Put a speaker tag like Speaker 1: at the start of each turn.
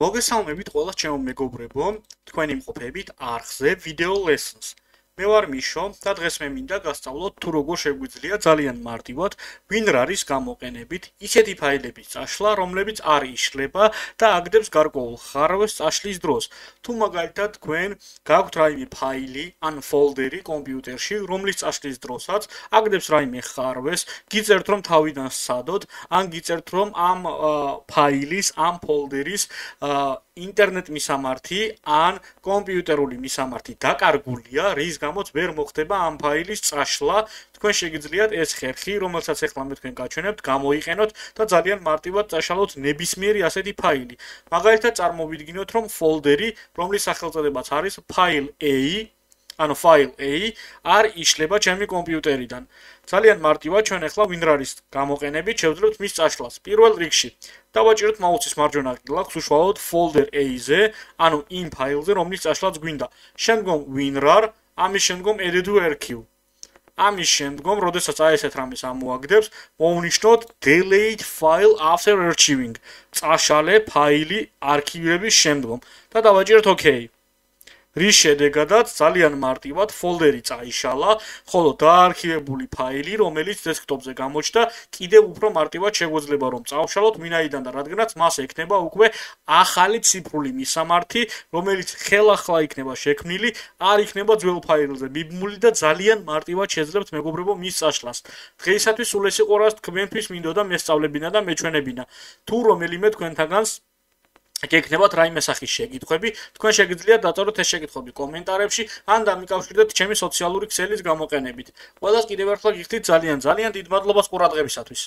Speaker 1: მოგესალმებით ყველა ჩემო მეგობრებო, თქვენი მყოფებით არხზე Video Lessons. მე ვარ მიშო და დღეს მე მინდა გასწავლოთ თუ როგორ შეგვიძლია ძალიან მარტივად WinRAR-ის გამოყენებით ისეთი ფაილების წაშლა, რომლებიც არ იშლება და აგდებს გარკვეულ ხარვეს წაშლის დროს. თუ მაგალითად თქვენ გაქვთ რაიმე ფაილი ან ფოლდერი კომპიუტერში, რომლის წაშლის დროსაც აგდებს რაიმე ხარვეს, გიწერთ რომ თავიდან სცადოთ, ან გიწერთ რომ ამ ფაილის, ამ ფოლდერის ინტერნეტ მისამართი ან კომპიუტერული მისამართი დაკარგულია, რის გამოც ვერ მოხდება ამ ფაილის წაშლა, თქვენ შეგიძლიათ ეს ხერხი, რომელსაც ახლა მე თქვენ გაჩვენებთ, გამოიყენოთ და ძალიან მარტივად წაშალოთ ნებისმიერი ასეთი ფაილი. მაგალითად, წარმოვიდგინოთ, რომ ფოლდერი, რომლის სახელწოდებაც არის file A არ იშლება ჩემი კომპიუტერიდან. ძალიან მარტივად ჩვენ ახლა WinRAR-ის გამოყენებით შევძლებთ მის წაშლას. პირველ რიგში დავაჭიროთ მაუსის მარჯვენა კლაკს უშუალოდ folder A-ზე, ანუ იმ ფაილზე, რომლის წაშლაც გვინდა. შემდგომ WinRAR, ამის შემდგომ add to archive. ამის შემდგომ, როდესაც აი ესეთ რამეს ამოაგდებს, მოვნიშნოთ delete file after archiving. წაშალე ფაილი არქივირების შემდგომ და დავაჭიროთ OK. რის შედეგადაც ძალიან მარტივად ფოლდერი წაიშალა, ხოლო დაარქივებული ფაილი, რომელიც დესკტოპზე გამოჩნდა, კიდევ უფრო მარტივად შეგვეძლება რომ წავშალოთ, ვინაიდან და რადგანაც მას ექნება უკვე ახალი ციფრული მისამართი, რომელიც ხელახლა იქნება შექმნილი, არ იქნება ძველ ფაილზე მიბმული და ძალიან მარტივად შეძლებთ მეგობრებო მის წაშლას. დღეისათვის სულ ეს იყო რაც თქვენთვის მინდოდა მესწავლებინა და მეჩვენებინა. თუ რომელიმე თქვენთაგანს გეკნებათ რაიმე სახის შეკითხვები, თქვენ შეგიძლიათ დაწოროთ ეს შეკითხვები კომენტარებში, ან დამიკავშირდეთ ჩემი სოციალური ქსელის გამოყენებით. ყველას კიდევ ერთხელ გიხდით ძალიან დიდ მადლობას ყურადღებისათვის.